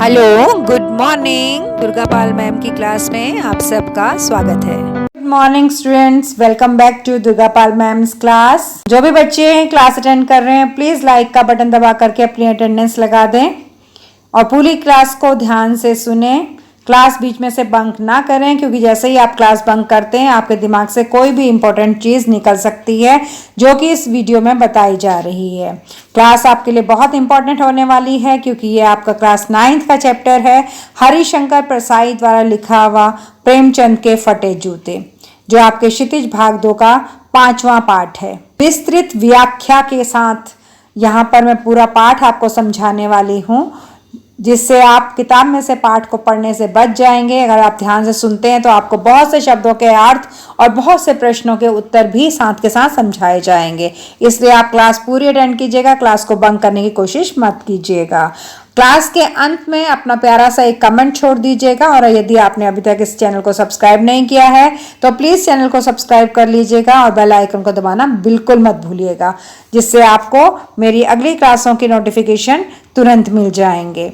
Hello, good morning. Durga Pal ma'am की class में आप सबका स्वागत है। Good morning students, welcome back to Durga Pal ma'am's class. जो भी बच्चे हैं क्लास अटेंड कर रहे हैं, प्लीज लाइक का बटन दबा करके अपनी अटेंडेंस लगा दें और पूरी क्लास को ध्यान से सुने। क्लास बीच में से बंक ना करें, क्योंकि जैसे ही आप क्लास बंक करते हैं आपके दिमाग से कोई भी इंपॉर्टेंट चीज़ निकल सकती है जो कि इस वीडियो में बताई जा रही है। क्लास आपके लिए बहुत इंपॉर्टेंट होने वाली है, क्योंकि ये आपका क्लास 9th का चैप्टर है, हरिशंकर परसाई द्वारा लिखा हुआ प्रेमचंद के फटे जूते, जो आपके क्षितिज भाग 2 का 5वां पाठ है। विस्तृत व्याख्या के साथ यहाँ पर मैं पूरा पाठ आपको समझाने वाली हूँ, जिससे आप किताब में से पाठ को पढ़ने से बच जाएंगे। अगर आप ध्यान से सुनते हैं तो आपको बहुत से शब्दों के अर्थ और बहुत से प्रश्नों के उत्तर भी साथ के साथ समझाए जाएंगे। इसलिए आप क्लास पूरी अटेंड कीजिएगा, क्लास को बंक करने की कोशिश मत कीजिएगा। क्लास के अंत में अपना प्यारा सा एक कमेंट छोड़ दीजिएगा, और यदि आपने अभी तक इस चैनल को सब्सक्राइब नहीं किया है तो प्लीज़ चैनल को सब्सक्राइब कर लीजिएगा और बेल आइकन को दबाना बिल्कुल मत भूलिएगा, जिससे आपको मेरी अगली क्लासों की नोटिफिकेशन तुरंत मिल जाएंगे।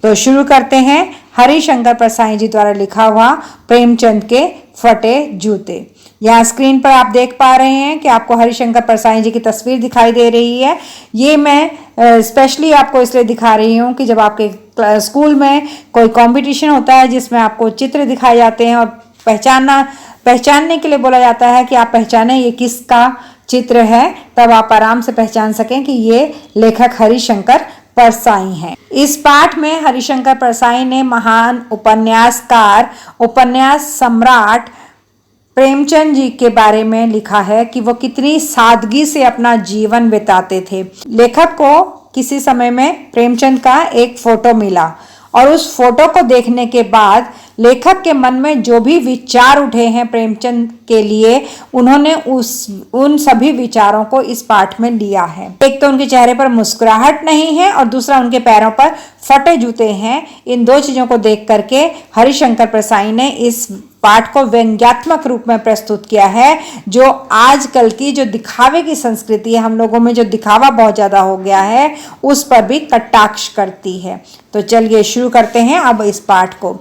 तो शुरू करते हैं। हरिशंकर परसाई जी द्वारा लिखा हुआ प्रेमचंद के फटे जूते। यहाँ स्क्रीन पर आप देख पा रहे हैं कि आपको हरिशंकर परसाई जी की तस्वीर दिखाई दे रही है। ये मैं स्पेशली आपको इसलिए दिखा रही हूँ कि जब आपके स्कूल में कोई कंपटीशन होता है जिसमें आपको चित्र दिखाए जाते हैं और पहचानने के लिए बोला जाता है कि आप पहचाने ये किसका चित्र है, तब आप आराम से पहचान सकें कि ये लेखक हरिशंकर परसाई हैं। इस पाठ में हरिशंकर परसाई ने महान उपन्यासकार, उपन्यास सम्राट प्रेमचंद जी के बारे में लिखा है कि वो कितनी सादगी से अपना जीवन बिताते थे। लेखक को किसी समय में प्रेमचंद का एक फोटो मिला और उस फोटो को देखने के बाद लेखक के मन में जो भी विचार उठे हैं प्रेमचंद के लिए, उन्होंने उन सभी विचारों को इस पाठ में लिया है। एक तो उनके चेहरे पर मुस्कुराहट नहीं है और दूसरा उनके पैरों पर फटे जूते हैं। इन दो चीजों को देख करके हरिशंकर परसाई ने इस पाठ को व्यंग्यात्मक रूप में प्रस्तुत किया है, जो आजकल की जो दिखावे की संस्कृति है, हम लोगों में जो दिखावा बहुत ज्यादा हो गया है, उस पर भी कटाक्ष करती है। तो चलिए शुरू करते हैं अब इस पाठ को।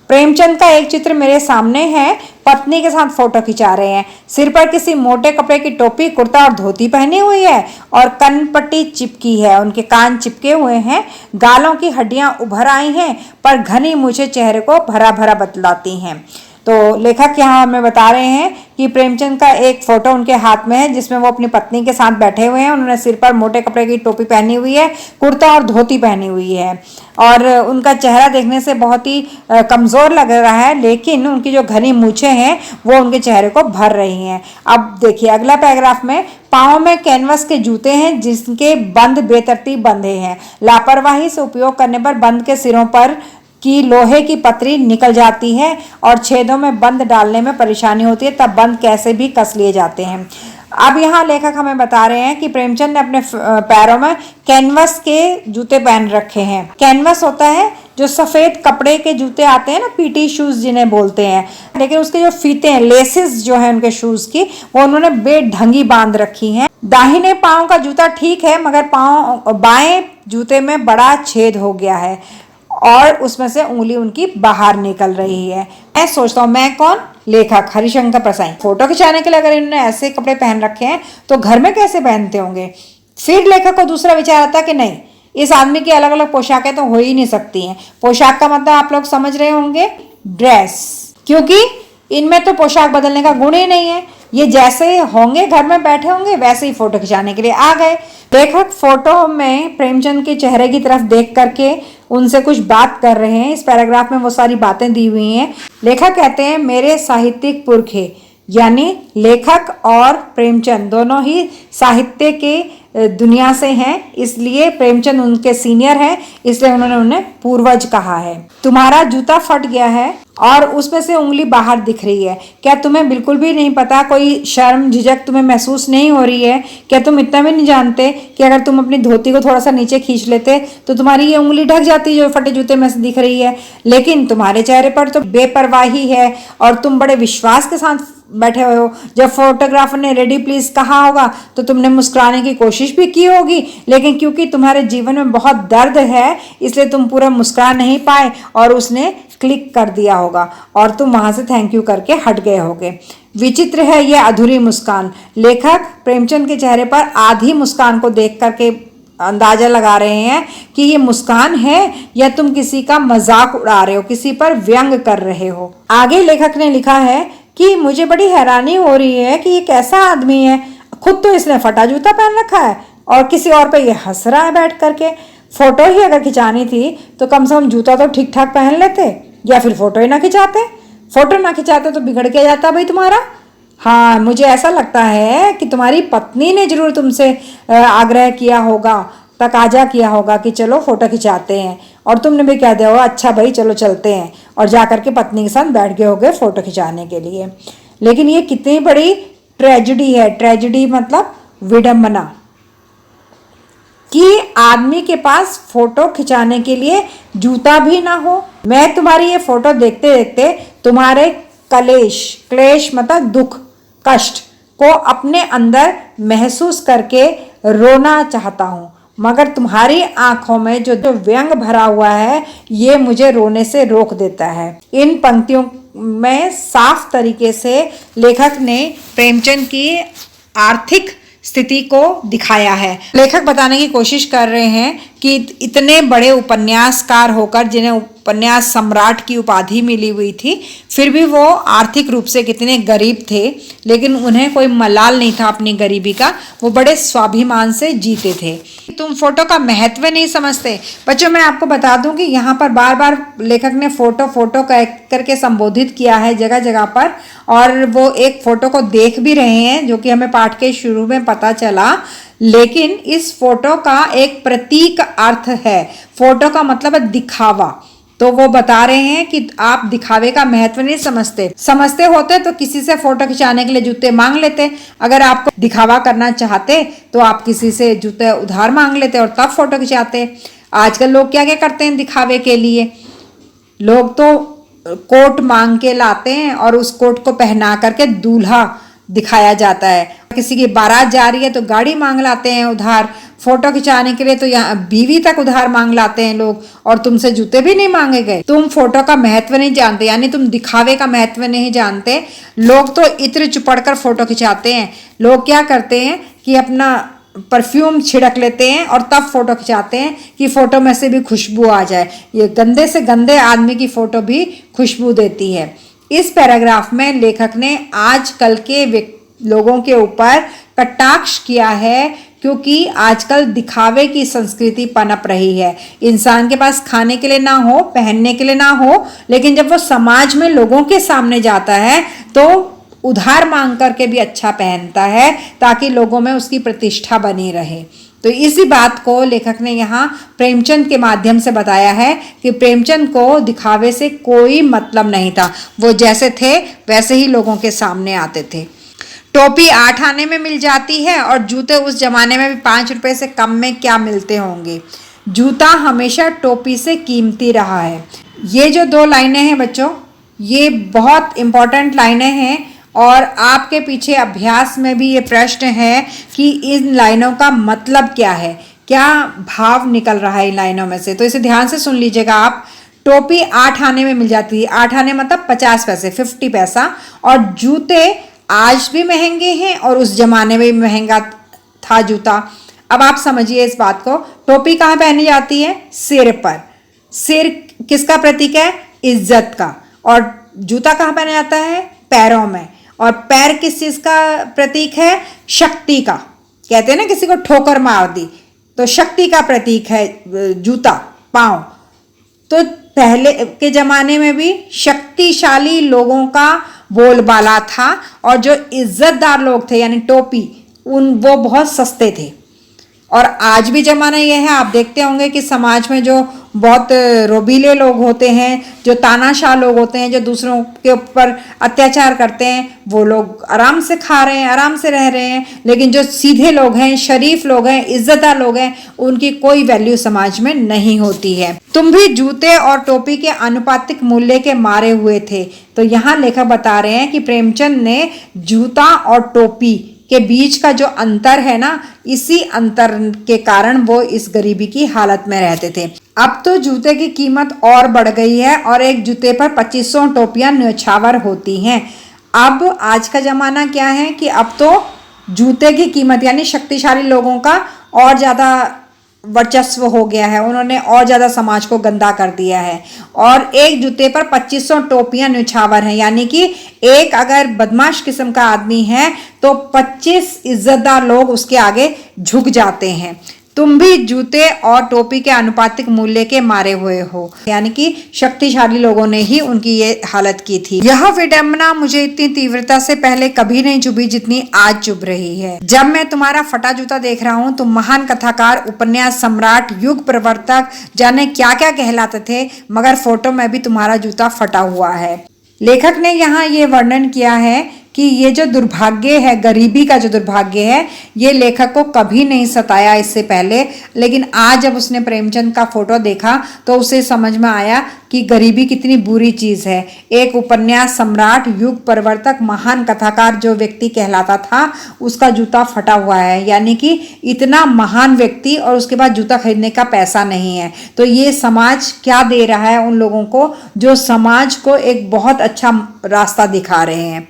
प्रेमचंद का एक चित्र मेरे सामने है। पत्नी के साथ फोटो खिंचा रहे हैं। सिर पर किसी मोटे कपड़े की टोपी, कुर्ता और धोती पहनी हुई है और कनपट्टी चिपकी है। उनके कान चिपके हुए हैं। गालों की हड्डियां उभर आई हैं, पर घनी मूछें चेहरे को भरा भरा बतलाती हैं। तो लेखक यहाँ हमें बता रहे हैं कि प्रेमचंद का एक फोटो उनके हाथ में है, जिसमें वो अपनी पत्नी के साथ बैठे हुए हैं। उन्होंने सिर पर मोटे कपड़े की टोपी पहनी हुई है, कुर्ता और धोती पहनी हुई है, और उनका चेहरा देखने से बहुत ही कमज़ोर लग रहा है, लेकिन उनकी जो घनी मूछें हैं वो उनके चेहरे को भर रही हैं। अब देखिए अगला पैराग्राफ में, पाँव में कैनवस के जूते हैं जिनके बंद बेतरतीब बंधे हैं। लापरवाही से उपयोग करने पर बंद के सिरों पर की लोहे की पतरी निकल जाती है और छेदों में बंद डालने में परेशानी होती है, तब बंद कैसे भी कस लिए जाते हैं। अब यहाँ लेखक हमें बता रहे हैं कि प्रेमचंद ने अपने पैरों में कैनवस के जूते पहन रखे हैं। कैनवस होता है जो सफ़ेद कपड़े के जूते आते हैं ना, पीटी शूज़ जिन्हें बोलते हैं, लेकिन उसके जो फीते हैं, लेसेस जो है उनके शूज़ की, वो उन्होंने बेढंगी बांध रखी हैं। दाहिने पाँव का जूता ठीक है, मगर बाएं जूते में बड़ा छेद हो गया है और उसमें से उंगली उनकी बाहर निकल रही है। मैं सोचता हूँ, मैं कौन? लेखक हरिशंकर परसाई। फोटो खिंचाने के लिए अगर इन्होंने ऐसे कपड़े पहन रखे हैं तो घर में कैसे पहनते होंगे? फिर लेखक को दूसरा विचार आता कि नहीं, इस आदमी की अलग अलग पोशाकें तो हो ही नहीं सकती हैं। पोशाक का मतलब आप लोग समझ रहे होंगे, ड्रेस, क्योंकि इनमें तो पोशाक बदलने का गुण ही नहीं है। ये जैसे होंगे घर में बैठे होंगे वैसे ही फोटो खिंचाने के लिए आ गए। लेखक फोटो में प्रेमचंद के चेहरे की तरफ देख करके उनसे कुछ बात कर रहे हैं। इस पैराग्राफ में वो सारी बातें दी हुई हैं। लेखक कहते हैं, मेरे साहित्यिक पुरखे, यानी लेखक और प्रेमचंद दोनों ही साहित्य के दुनिया से हैं, इसलिए प्रेमचंद उनके सीनियर हैं, इसलिए उन्होंने उन्हें पूर्वज कहा है। तुम्हारा जूता फट गया है और उसमें से उंगली बाहर दिख रही है। क्या तुम्हें बिल्कुल भी नहीं पता, कोई शर्म झिझक तुम्हें महसूस नहीं हो रही है? क्या तुम इतना भी नहीं जानते कि अगर तुम अपनी धोती को थोड़ा सा नीचे खींच लेते तो तुम्हारी ये उंगली ढक जाती जो फटे जूते में से दिख रही है? लेकिन तुम्हारे चेहरे पर तो बेपरवाही है और तुम बड़े विश्वास के साथ बैठे हुए हो। जब फोटोग्राफर ने रेडी प्लीज कहा होगा तो तुमने मुस्कुराने की कोशिश भी की होगी, लेकिन क्योंकि तुम्हारे जीवन में बहुत दर्द है इसलिए तुम पूरा मुस्कुरा नहीं पाए और उसने क्लिक कर दिया होगा और तुम वहां से थैंक यू करके हट गए होगे। विचित्र है यह अधूरी मुस्कान। लेखक प्रेमचंद के चेहरे पर आधी मुस्कान को देख करके अंदाजा लगा रहे हैं कि ये मुस्कान है या तुम किसी का मजाक उड़ा रहे हो, किसी पर व्यंग कर रहे हो। आगे लेखक ने लिखा है कि मुझे बड़ी हैरानी हो रही है कि ये कैसा आदमी है, खुद तो इसने फटा जूता पहन रखा है और किसी और पे ये हंस रहा है बैठ करके। फोटो ही अगर खिंचानी थी तो कम से कम जूता तो ठीक ठाक पहन लेते या फिर फोटो ही ना खिंचाते। फोटो ना खिंचाते तो बिगड़ के जाता भाई तुम्हारा। हाँ, मुझे ऐसा लगता है कि तुम्हारी पत्नी ने जरूर तुमसे आग्रह किया होगा, तकाजा किया होगा कि चलो फोटो खिंचाते हैं, और तुमने भी कह दिया होगा अच्छा भाई चलो चलते हैं, और जाकर के पत्नी के साथ बैठ गए होगे फोटो खिंचाने के लिए। लेकिन ये कितनी बड़ी ट्रेजेडी है। ट्रेजेडी मतलब विडंबना कि आदमी के पास फोटो खिंचाने के लिए जूता भी ना हो। मैं तुम्हारी ये फोटो देखते देखते तुम्हारे क्लेश मतलब दुख कष्ट को अपने अंदर महसूस करके रोना चाहता हूँ, मगर तुम्हारी आंखों में जो व्यंग भरा हुआ है ये मुझे रोने से रोक देता है। इन पंक्तियों में साफ तरीके से लेखक ने प्रेमचंद की आर्थिक स्थिति को दिखाया है। लेखक बताने की कोशिश कर रहे हैं कि इतने बड़े उपन्यासकार होकर जिन्हें उपन्यास सम्राट की उपाधि मिली हुई थी, फिर भी वो आर्थिक रूप से कितने गरीब थे, लेकिन उन्हें कोई मलाल नहीं था अपनी गरीबी का। वो बड़े स्वाभिमान से जीते थे। तुम फोटो का महत्व नहीं समझते। बच्चों, मैं आपको बता दूं कि यहाँ पर बार बार लेखक ने फोटो फोटो करके संबोधित किया है जगह जगह पर, और वो एक फोटो को देख भी रहे हैं जो कि हमें पाठ के शुरू में पता चला। लेकिन इस फोटो का एक प्रतीक अर्थ है। फोटो का मतलब है दिखावा। तो वो बता रहे हैं कि आप दिखावे का महत्व नहीं समझते। समझते होते तो किसी से फोटो खिंचाने के लिए जूते मांग लेते। अगर आपको दिखावा करना चाहते तो आप किसी से जूते उधार मांग लेते और तब फोटो खिंचाते। आजकल लोग क्या क्या करते हैं दिखावे के लिए। लोग तो कोट मांग के लाते हैं और उस कोट को पहना करके दूल्हा दिखाया जाता है। किसी की बारात जा रही है तो गाड़ी मांग लाते हैं उधार। फोटो खिंचाने के लिए तो यहाँ बीवी तक उधार मांग लाते हैं लोग, और तुमसे जूते भी नहीं मांगे गए। तुम फोटो का महत्व नहीं जानते, यानी तुम दिखावे का महत्व नहीं जानते। लोग तो इत्र चुपड़ कर फोटो खिंचाते हैं। लोग क्या करते हैं कि अपना परफ्यूम छिड़क लेते हैं और तब फोटो खिंचाते हैं कि फोटो में से भी खुशबू आ जाए। ये गंदे से गंदे आदमी की फोटो भी खुशबू देती है। इस पैराग्राफ में लेखक ने आजकल के लोगों के ऊपर कटाक्ष किया है, क्योंकि आजकल दिखावे की संस्कृति पनप रही है। इंसान के पास खाने के लिए ना हो, पहनने के लिए ना हो, लेकिन जब वो समाज में लोगों के सामने जाता है तो उधार मांग करके भी अच्छा पहनता है ताकि लोगों में उसकी प्रतिष्ठा बनी रहे। तो इसी बात को लेखक ने यहाँ प्रेमचंद के माध्यम से बताया है कि प्रेमचंद को दिखावे से कोई मतलब नहीं था। वो जैसे थे वैसे ही लोगों के सामने आते थे। टोपी 8 आने में मिल जाती है और जूते उस जमाने में भी 5 रुपए से कम में क्या मिलते होंगे। जूता हमेशा टोपी से कीमती रहा है। ये जो 2 लाइनें हैं बच्चों, ये बहुत इंपॉर्टेंट लाइनें हैं, और आपके पीछे अभ्यास में भी ये प्रश्न है कि इन लाइनों का मतलब क्या है, क्या भाव निकल रहा है इन लाइनों में से। तो इसे ध्यान से सुन लीजिएगा आप। टोपी 8 आने में मिल जाती है। 8 आने मतलब 50 पैसे, 50 पैसा। और जूते आज भी महंगे हैं और उस जमाने में भी महंगा था जूता। अब आप समझिए इस बात को। टोपी कहाँ पहनी जाती है? सिर पर। सिर किसका प्रतीक है? इज्जत का। और जूता कहाँ पहना जाता है? पैरों में। और पैर किस चीज का प्रतीक है? शक्ति का। कहते हैं ना किसी को ठोकर मार दी तो शक्ति का प्रतीक है जूता, पांव। तो पहले के जमाने में भी शक्तिशाली लोगों का बोलबाला था, और जो इज्जतदार लोग थे यानी टोपी, वो बहुत सस्ते थे। और आज भी जमाना यह है, आप देखते होंगे कि समाज में जो बहुत रोबीले लोग होते हैं, जो तानाशाह लोग होते हैं, जो दूसरों के ऊपर अत्याचार करते हैं, वो लोग आराम से खा रहे हैं, आराम से रह रहे हैं, लेकिन जो सीधे लोग हैं, शरीफ लोग हैं, इज्जतदार लोग हैं, उनकी कोई वैल्यू समाज में नहीं होती है। तुम भी जूते और टोपी के अनुपातिक मूल्य के मारे हुए थे। तो यहाँ लेखक बता रहे हैं कि प्रेमचंद ने जूता और टोपी के बीच का जो अंतर है ना, इसी अंतर के कारण वो इस गरीबी की हालत में रहते थे। अब तो जूते की कीमत और बढ़ गई है और एक जूते पर 2500 टोपियां न्यौछावर होती हैं। अब आज का जमाना क्या है कि अब तो जूते की कीमत यानी शक्तिशाली लोगों का और ज़्यादा वर्चस्व हो गया है, उन्होंने और ज़्यादा समाज को गंदा कर दिया है और एक जूते पर 2500 टोपियां न्यौछावर हैं, यानी कि एक अगर बदमाश किस्म का आदमी है तो 25 इज्जतदार लोग उसके आगे झुक जाते हैं। तुम भी जूते और टोपी के अनुपातिक मूल्य के मारे हुए हो, यानी कि शक्तिशाली लोगों ने ही उनकी ये हालत की थी। यह विडंबना मुझे इतनी तीव्रता से पहले कभी नहीं चुभी जितनी आज चुभ रही है। जब मैं तुम्हारा फटा जूता देख रहा हूँ, तुम महान कथाकार, उपन्यास सम्राट, युग प्रवर्तक, जाने क्या क्या कहलाते थे, मगर फोटो में भी तुम्हारा जूता फटा हुआ है। लेखक ने यहाँ ये वर्णन किया है कि ये जो दुर्भाग्य है, गरीबी का जो दुर्भाग्य है, ये लेखक को कभी नहीं सताया इससे पहले, लेकिन आज जब उसने प्रेमचंद का फोटो देखा तो उसे समझ में आया कि गरीबी कितनी बुरी चीज़ है। एक उपन्यास सम्राट, युग प्रवर्तक, महान कथाकार जो व्यक्ति कहलाता था, उसका जूता फटा हुआ है, यानी कि इतना महान व्यक्ति और उसके बाद जूता खरीदने का पैसा नहीं है। तो ये समाज क्या दे रहा है उन लोगों को जो समाज को एक बहुत अच्छा रास्ता दिखा रहे हैं।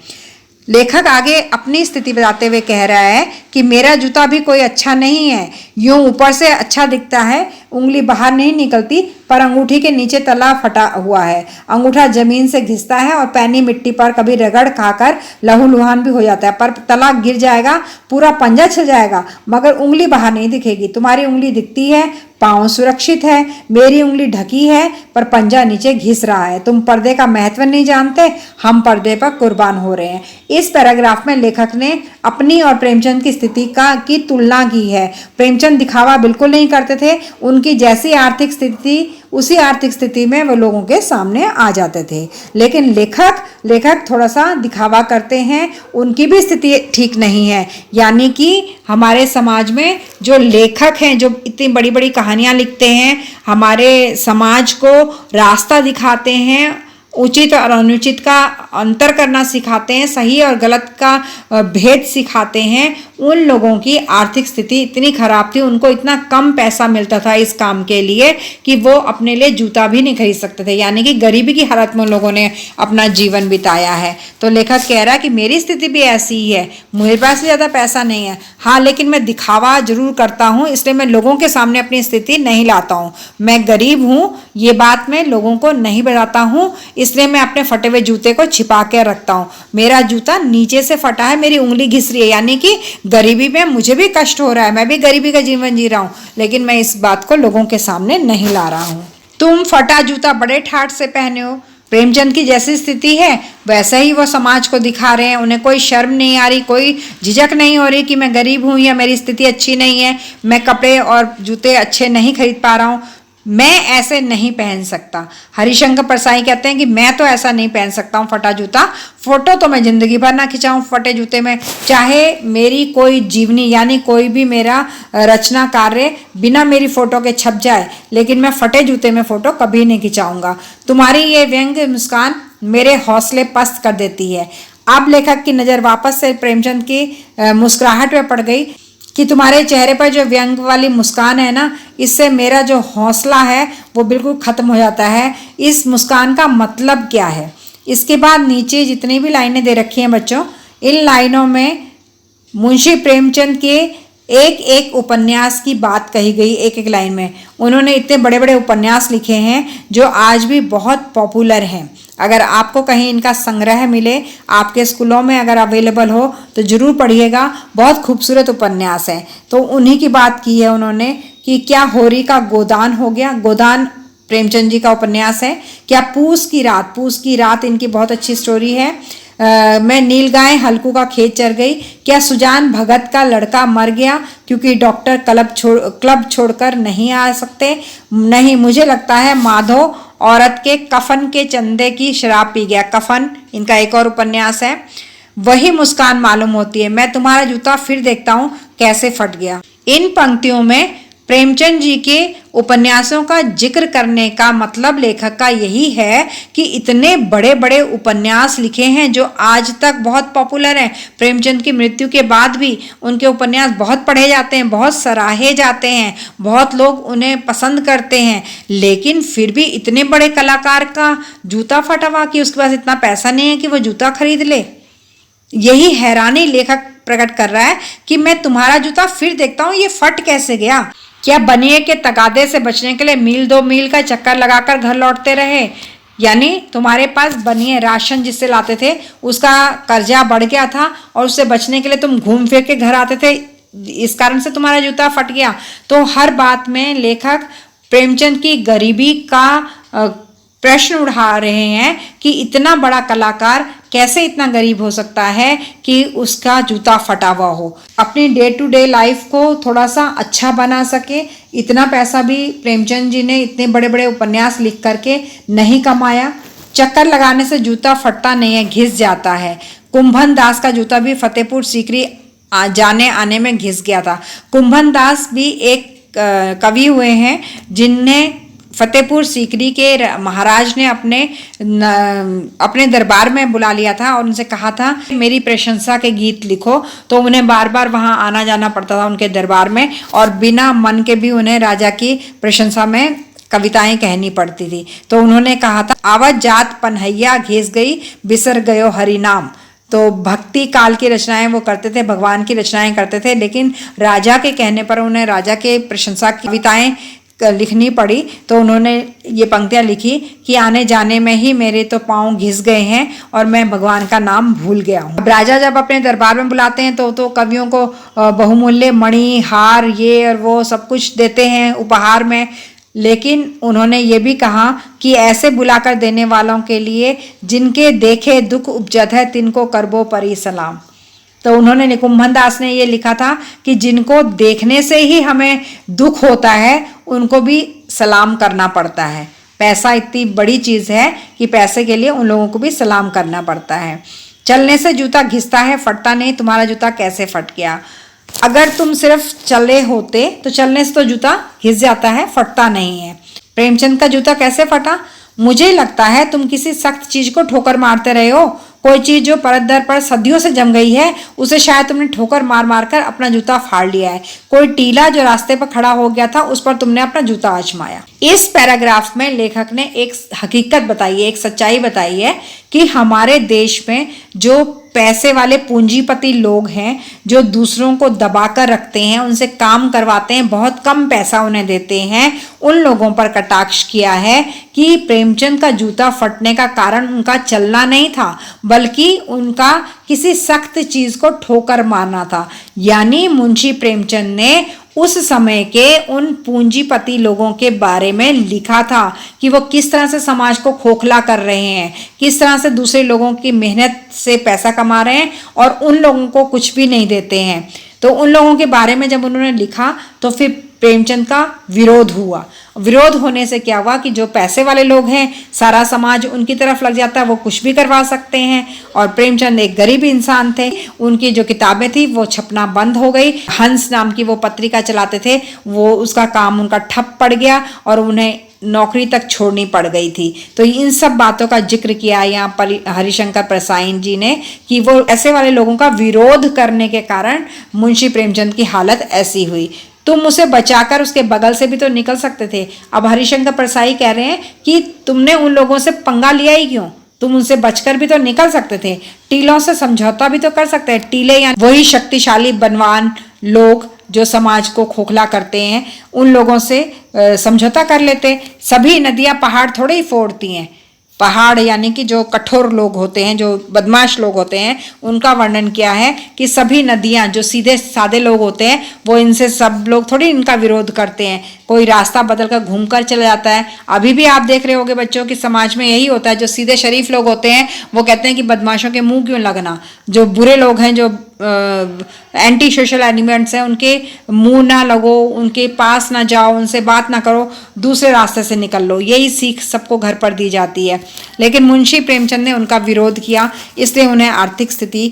लेखक आगे अपनी स्थिति बताते हुए कह रहा है कि मेरा जूता भी कोई अच्छा नहीं है, यूं ऊपर से अच्छा दिखता है, उंगली बाहर नहीं निकलती, पर अंगूठी के नीचे तला फटा हुआ है, अंगूठा जमीन से घिसता है और पैनी मिट्टी पर कभी रगड़ खाकर लहूलुहान भी हो जाता है, पर तला गिर जाएगा, पूरा पंजा छिल जाएगा, मगर उंगली बाहर नहीं दिखेगी। तुम्हारी उंगली दिखती है, पाँव सुरक्षित है, मेरी उंगली ढकी है पर पंजा नीचे घिस रहा है। तुम पर्दे का महत्व नहीं जानते, हम पर्दे पर कुर्बान हो रहे हैं। इस पैराग्राफ में लेखक ने अपनी और प्रेमचंद की स्थिति की तुलना की है। प्रेमचंद दिखावा बिल्कुल नहीं करते थे, उनकी जैसी आर्थिक स्थिति उसी आर्थिक स्थिति में वो लोगों के सामने आ जाते थे, लेकिन लेखक थोड़ा सा दिखावा करते हैं, उनकी भी स्थिति ठीक नहीं है। यानी कि हमारे समाज में जो लेखक हैं, जो इतनी बड़ी बड़ी कहानियां लिखते हैं, हमारे समाज को रास्ता दिखाते हैं, उचित और अनुचित का अंतर करना सिखाते हैं, सही और गलत का भेद सिखाते हैं, उन लोगों की आर्थिक स्थिति इतनी खराब थी, उनको इतना कम पैसा मिलता था इस काम के लिए कि वो अपने लिए जूता भी नहीं खरीद सकते थे, यानी कि गरीबी की हालत में उन लोगों ने अपना जीवन बिताया है। तो लेखक कह रहा है कि मेरी स्थिति भी ऐसी ही है, मेरे पास ज़्यादा पैसा नहीं है, हाँ, लेकिन मैं दिखावा जरूर करता हूँ, इसलिए मैं लोगों के सामने अपनी स्थिति नहीं लाता हूँ। मैं गरीब हूँ, ये बात मैं लोगों को नहीं बताता हूँ, इसलिए मैं अपने फटे हुए जूते को छिपा के रखता हूँ। मेरा जूता नीचे से फटा है, मेरी उंगली घिस रही है, यानी कि गरीबी में मुझे भी कष्ट हो रहा है, मैं भी गरीबी का जीवन जी रहा हूँ, लेकिन मैं इस बात को लोगों के सामने नहीं ला रहा हूँ। तुम फटा जूता बड़े ठाठ से पहने हो। प्रेमचंद की जैसी स्थिति है वैसा ही वो समाज को दिखा रहे हैं, उन्हें कोई शर्म नहीं आ रही, कोई झिझक नहीं हो रही कि मैं गरीब हूँ या मेरी स्थिति अच्छी नहीं है, मैं कपड़े और जूते अच्छे नहीं खरीद पा रहा हूँ, मैं ऐसे नहीं पहन सकता। हरिशंकर परसाई कहते हैं कि मैं तो ऐसा नहीं पहन सकता हूँ फटा जूता, फोटो तो मैं जिंदगी भर ना खिंचाऊँ फटे जूते में, चाहे मेरी कोई जीवनी यानी कोई भी मेरा रचना कार्य बिना मेरी फोटो के छप जाए, लेकिन मैं फटे जूते में फोटो कभी नहीं खिंचाऊंगा। तुम्हारी ये व्यंग्य मुस्कान मेरे हौसले पस्त कर देती है। अब लेखक की नज़र वापस से प्रेमचंद की मुस्कुराहट पे पड़ गई कि तुम्हारे चेहरे पर जो व्यंग वाली मुस्कान है ना, इससे मेरा जो हौसला है वो बिल्कुल ख़त्म हो जाता है। इस मुस्कान का मतलब क्या है? इसके बाद नीचे जितनी भी लाइनें दे रखी हैं बच्चों, इन लाइनों में मुंशी प्रेमचंद के एक एक उपन्यास की बात कही गई। एक एक लाइन में उन्होंने इतने बड़े बड़े उपन्यास लिखे हैं जो आज भी बहुत पॉपुलर हैं। अगर आपको कहीं इनका संग्रह मिले, आपके स्कूलों में अगर अवेलेबल हो तो ज़रूर पढ़िएगा, बहुत खूबसूरत उपन्यास है। तो उन्हीं की बात की है उन्होंने कि क्या होरी का गोदान हो गया। गोदान प्रेमचंद जी का उपन्यास है। क्या पूस की रात इनकी बहुत अच्छी स्टोरी है। मैं नीलगाय हल्कू का खेत चर गई। क्या सुजान भगत का लड़का मर गया क्योंकि डॉक्टर क्लब छोड़कर नहीं आ सकते? नहीं, मुझे लगता है माधव औरत के कफन के चंदे की शराब पी गया। कफन इनका एक और उपन्यास है। वही मुस्कान मालूम होती है। मैं तुम्हारा जूता फिर देखता हूँ कैसे फट गया। इन पंक्तियों में प्रेमचंद जी के उपन्यासों का जिक्र करने का मतलब लेखक का यही है कि इतने बड़े बड़े उपन्यास लिखे हैं जो आज तक बहुत पॉपुलर हैं। प्रेमचंद की मृत्यु के बाद भी उनके उपन्यास बहुत पढ़े जाते हैं, बहुत सराहे जाते हैं, बहुत लोग उन्हें पसंद करते हैं। लेकिन फिर भी इतने बड़े कलाकार का जूता फटा हुआ कि उसके पास इतना पैसा नहीं है कि वो जूता खरीद ले। यही हैरानी लेखक प्रकट कर रहा है कि मैं तुम्हारा जूता फिर देखता हूँ, ये फट कैसे गया? क्या बनिए के तगादे से बचने के लिए मील 2 मील का चक्कर लगाकर घर लौटते रहे? यानी तुम्हारे पास बनिए राशन जिससे लाते थे उसका कर्जा बढ़ गया था और उससे बचने के लिए तुम घूम फिर के घर आते थे, इस कारण से तुम्हारा जूता फट गया। तो हर बात में लेखक प्रेमचंद की गरीबी का प्रश्न उठा रहे हैं कि इतना बड़ा कलाकार कैसे इतना गरीब हो सकता है कि उसका जूता फटा हुआ हो। अपनी डे टू डे लाइफ को थोड़ा सा अच्छा बना सके, इतना पैसा भी प्रेमचंद जी ने इतने बड़े बड़े उपन्यास लिख करके नहीं कमाया। चक्कर लगाने से जूता फटता नहीं है, घिस जाता है। कुंभन दास का जूता भी फतेहपुर सीकरी जाने आने में घिस गया था। कुंभन दास भी एक कवि हुए हैं जिनने फतेहपुर सीकरी के महाराज ने अपने दरबार में बुला लिया था और उनसे कहा था मेरी प्रशंसा के गीत लिखो। तो उन्हें बार बार वहां आना जाना पड़ता था उनके दरबार में और बिना मन के भी उन्हें राजा की प्रशंसा में कविताएं कहनी पड़ती थी। तो उन्होंने कहा था आवत जात पनहैया घिस गई बिसर गयो हरि नाम। तो भक्ति काल की रचनाएं वो करते थे, भगवान की रचनाएं करते थे, लेकिन राजा के कहने पर उन्हें राजा के प्रशंसा की कविताएं लिखनी पड़ी। तो उन्होंने ये पंक्तियां लिखी कि आने जाने में ही मेरे तो पांव घिस गए हैं और मैं भगवान का नाम भूल गया हूँ। अब राजा जब अपने दरबार में बुलाते हैं तो कवियों को बहुमूल्य मणि हार ये और वो सब कुछ देते हैं उपहार में। लेकिन उन्होंने ये भी कहा कि ऐसे बुलाकर देने वालों के लिए जिनके देखे दुख उपजत है तिनको करबो परी सलाम। तो उन्होंने कुंभन दास ने ये लिखा था कि जिनको देखने से ही हमें दुख होता है उनको भी सलाम करना पड़ता है। पैसा इतनी बड़ी चीज है कि पैसे के लिए उन लोगों को भी सलाम करना पड़ता है। चलने से जूता घिसता है, फटता नहीं। तुम्हारा जूता कैसे फट गया? अगर तुम सिर्फ चले होते तो चलने से तो जूता घिस जाता है, फटता नहीं है। प्रेमचंद का जूता कैसे फटा? मुझे लगता है तुम किसी सख्त चीज को ठोकर मारते रहे हो। कोई चीज जो परत दर पर सदियों से जम गई है उसे शायद तुमने ठोकर मार मार कर अपना जूता फाड़ लिया है। कोई टीला जो रास्ते पर खड़ा हो गया था उस पर तुमने अपना जूता आजमाया। इस पैराग्राफ में लेखक ने एक हकीकत बताई है, एक सच्चाई बताई है कि हमारे देश में जो पैसे वाले पूंजीपति लोग हैं जो दूसरों को दबाकर रखते हैं, उनसे काम करवाते हैं, बहुत कम पैसा उन्हें देते हैं, उन लोगों पर कटाक्ष किया है कि प्रेमचंद का जूता फटने का कारण उनका चलना नहीं था बल्कि उनका किसी सख्त चीज को ठोकर मारना था। यानी मुंशी प्रेमचंद ने उस समय के उन पूंजीपति लोगों के बारे में लिखा था कि वो किस तरह से समाज को खोखला कर रहे हैं, किस तरह से दूसरे लोगों की मेहनत से पैसा कमा रहे हैं और उन लोगों को कुछ भी नहीं देते हैं। तो उन लोगों के बारे में जब उन्होंने लिखा तो फिर प्रेमचंद का विरोध हुआ। विरोध होने से क्या हुआ कि जो पैसे वाले लोग हैं सारा समाज उनकी तरफ लग जाता है, वो कुछ भी करवा सकते हैं। और प्रेमचंद एक गरीब इंसान थे, उनकी जो किताबें थी वो छपना बंद हो गई। हंस नाम की वो पत्रिका चलाते थे, वो उसका काम उनका ठप पड़ गया और उन्हें नौकरी तक छोड़नी पड़ गई थी। तो इन सब बातों का जिक्र किया यहाँ पर हरिशंकर प्रसाईं जी ने कि वो ऐसे वाले लोगों का विरोध करने के कारण मुंशी प्रेमचंद की हालत ऐसी हुई। तुम उसे बचाकर उसके बगल से भी तो निकल सकते थे। अब हरिशंकर प्रसाई कह रहे हैं कि तुमने उन लोगों से पंगा लिया ही क्यों? तुम उनसे बचकर भी तो निकल सकते थे, टीलों से समझौता भी तो कर सकते हैं। टीले यानी वही शक्तिशाली बलवान लोग जो समाज को खोखला करते हैं, उन लोगों से समझौता कर लेते। सभी नदियां पहाड़ थोड़े ही फोड़ती हैं। पहाड़ यानी कि जो कठोर लोग होते हैं, जो बदमाश लोग होते हैं, उनका वर्णन किया है कि सभी नदियां, जो सीधे सादे लोग होते हैं, वो इनसे सब लोग थोड़ी इनका विरोध करते हैं, कोई रास्ता बदल कर घूम कर चला जाता है। अभी भी आप देख रहे होंगे बच्चों कि समाज में यही होता है, जो सीधे शरीफ लोग होते हैं वो कहते हैं कि बदमाशों के मुंह क्यों लगना, जो बुरे लोग हैं, जो एंटी सोशल एलिमेंट्स हैं, उनके मुंह ना लगो, उनके पास ना जाओ, उनसे बात ना करो, दूसरे रास्ते से निकल लो, यही सीख सबको घर पर दी जाती है। लेकिन मुंशी प्रेमचंद ने उनका विरोध किया, इसलिए उन्हें आर्थिक स्थिति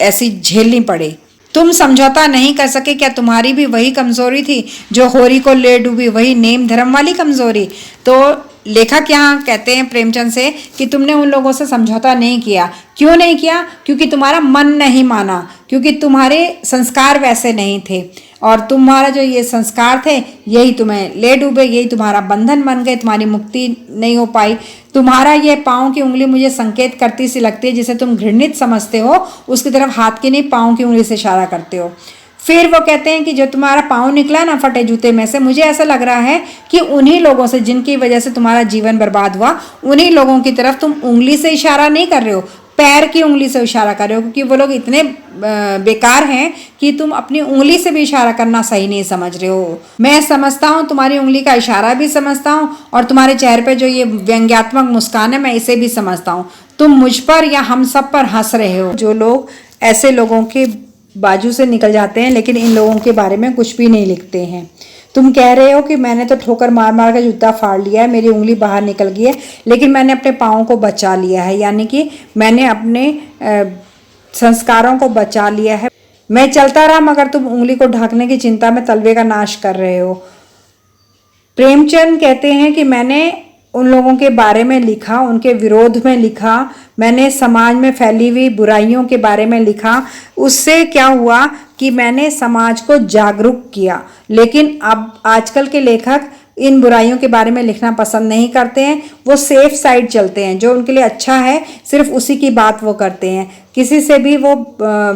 ऐसी झेलनी पड़ी। तुम समझौता नहीं कर सके, क्या तुम्हारी भी वही कमजोरी थी जो होरी को ले डूबी, वही नेम धर्म वाली कमजोरी? तो लेखक यहाँ कहते हैं प्रेमचंद से कि तुमने उन लोगों से समझौता नहीं किया। क्यों नहीं किया? क्योंकि तुम्हारा मन नहीं माना, क्योंकि तुम्हारे संस्कार वैसे नहीं थे, और तुम्हारा जो ये संस्कार थे यही तुम्हें ले डूबे, यही तुम्हारा बंधन बन गए, तुम्हारी मुक्ति नहीं हो पाई। तुम्हारा ये पाँव की उंगली मुझे संकेत करती सी लगती है, जिसे तुम घृणित समझते हो, उसकी तरफ हाथ की नहीं पाँव की उंगली से इशारा करते हो। फिर वो कहते हैं कि जो तुम्हारा पाँव निकला ना फटे जूते में से, मुझे ऐसा लग रहा है कि उन्हीं लोगों से जिनकी वजह से तुम्हारा जीवन बर्बाद हुआ, उन्हीं लोगों की तरफ तुम उंगली से इशारा नहीं कर रहे हो, पैर की उंगली से इशारा कर रहे हो, क्योंकि वो लोग इतने बेकार हैं कि तुम अपनी उंगली से भी इशारा करना सही नहीं समझ रहे हो। मैं समझता हूँ, तुम्हारी उंगली का इशारा भी समझता हूँ, और तुम्हारे चेहरे पे जो ये व्यंग्यात्मक मुस्कान है, मैं इसे भी समझता हूँ। तुम मुझ पर या हम सब पर हंस रहे हो। जो लोग ऐसे लोगों के बाजू से निकल जाते हैं, लेकिन इन लोगों के बारे में कुछ भी नहीं लिखते हैं। तुम कह रहे हो कि मैंने तो ठोकर मार मार कर जूता फाड़ लिया है, मेरी उंगली बाहर निकल गई है, लेकिन मैंने अपने पाँव को बचा लिया है, यानी कि मैंने अपने संस्कारों को बचा लिया है। मैं चलता रहा, मगर तुम उंगली को ढकने की चिंता में तलवे का नाश कर रहे हो। प्रेमचंद कहते हैं कि मैंने उन लोगों के बारे में लिखा, उनके विरोध में लिखा, मैंने समाज में फैली हुई बुराइयों के बारे में लिखा। उससे क्या हुआ कि मैंने समाज को जागरूक किया। लेकिन अब आजकल के लेखक इन बुराइयों के बारे में लिखना पसंद नहीं करते हैं, वो सेफ साइड चलते हैं, जो उनके लिए अच्छा है सिर्फ उसी की बात वो करते हैं। किसी से भी वो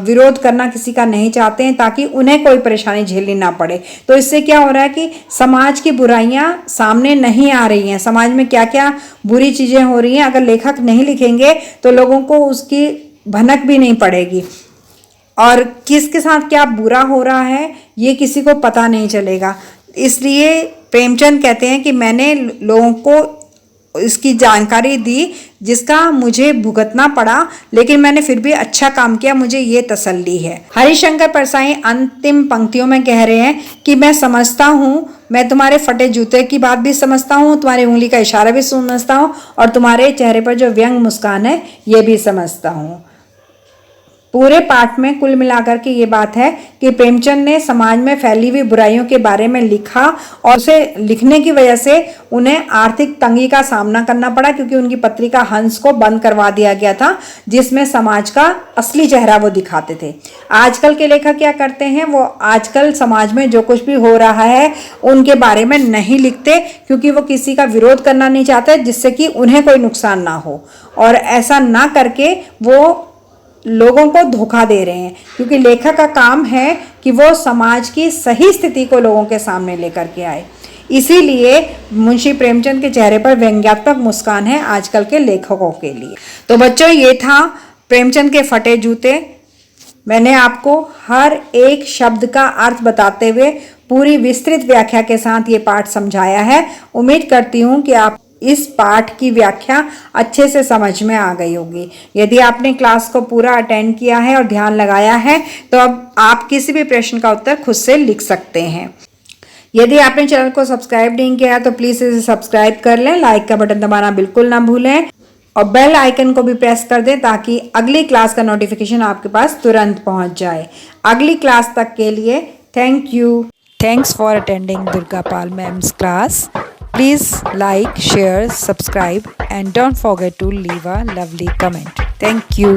विरोध करना किसी का नहीं चाहते हैं, ताकि उन्हें कोई परेशानी झेलनी ना पड़े। तो इससे क्या हो रहा है कि समाज की बुराइयां सामने नहीं आ रही हैं, समाज में क्या क्या बुरी चीज़ें हो रही हैं, अगर लेखक नहीं लिखेंगे तो लोगों को उसकी भनक भी नहीं पड़ेगी, और किसके साथ क्या बुरा हो रहा है ये किसी को पता नहीं चलेगा। इसलिए प्रेमचंद कहते हैं कि मैंने लोगों को इसकी जानकारी दी, जिसका मुझे भुगतना पड़ा, लेकिन मैंने फिर भी अच्छा काम किया, मुझे ये तसल्ली है। हरिशंकर परसाई अंतिम पंक्तियों में कह रहे हैं कि मैं समझता हूँ, मैं तुम्हारे फटे जूते की बात भी समझता हूँ, तुम्हारी उंगली का इशारा भी समझता हूँ, और तुम्हारे चेहरे पर जो व्यंग मुस्कान है ये भी समझता हूँ। पूरे पाठ में कुल मिलाकर के ये बात है कि प्रेमचंद ने समाज में फैली हुई बुराइयों के बारे में लिखा, और उसे लिखने की वजह से उन्हें आर्थिक तंगी का सामना करना पड़ा, क्योंकि उनकी पत्रिका हंस को बंद करवा दिया गया था, जिसमें समाज का असली चेहरा वो दिखाते थे। आजकल के लेखक क्या करते हैं, वो आजकल समाज में जो कुछ भी हो रहा है उनके बारे में नहीं लिखते, क्योंकि वो किसी का विरोध करना नहीं चाहते, जिससे कि उन्हें कोई नुकसान ना हो, और ऐसा ना करके वो लोगों को धोखा दे रहे हैं। क्योंकि लेखक का काम है कि वो समाज की सही स्थिति को लोगों के सामने लेकर के आए। इसीलिए मुंशी प्रेमचंद के चेहरे पर व्यंग्यात्मक मुस्कान है आजकल के लेखकों के लिए। तो बच्चों, ये था प्रेमचंद के फटे जूते। मैंने आपको हर एक शब्द का अर्थ बताते हुए पूरी विस्तृत व्याख्या के साथ ये पाठ समझाया है। उम्मीद करती हूँ कि आप इस पाठ की व्याख्या अच्छे से समझ में आ गई होगी। यदि आपने क्लास को पूरा अटेंड किया है और ध्यान लगाया है, तो अब आप किसी भी प्रश्न का उत्तर खुद से लिख सकते हैं। यदि आपने चैनल को सब्सक्राइब नहीं किया है तो प्लीज़ इसे सब्सक्राइब कर लें, लाइक का बटन दबाना बिल्कुल ना भूलें, और बेल आइकन को भी प्रेस कर दें, ताकि अगली क्लास का नोटिफिकेशन आपके पास तुरंत पहुंच जाए। अगली क्लास तक के लिए thank you. Thanks for attending Durga Pal Ma'am's class. Please like, share, subscribe, and don't forget to leave a lovely comment. Thank you.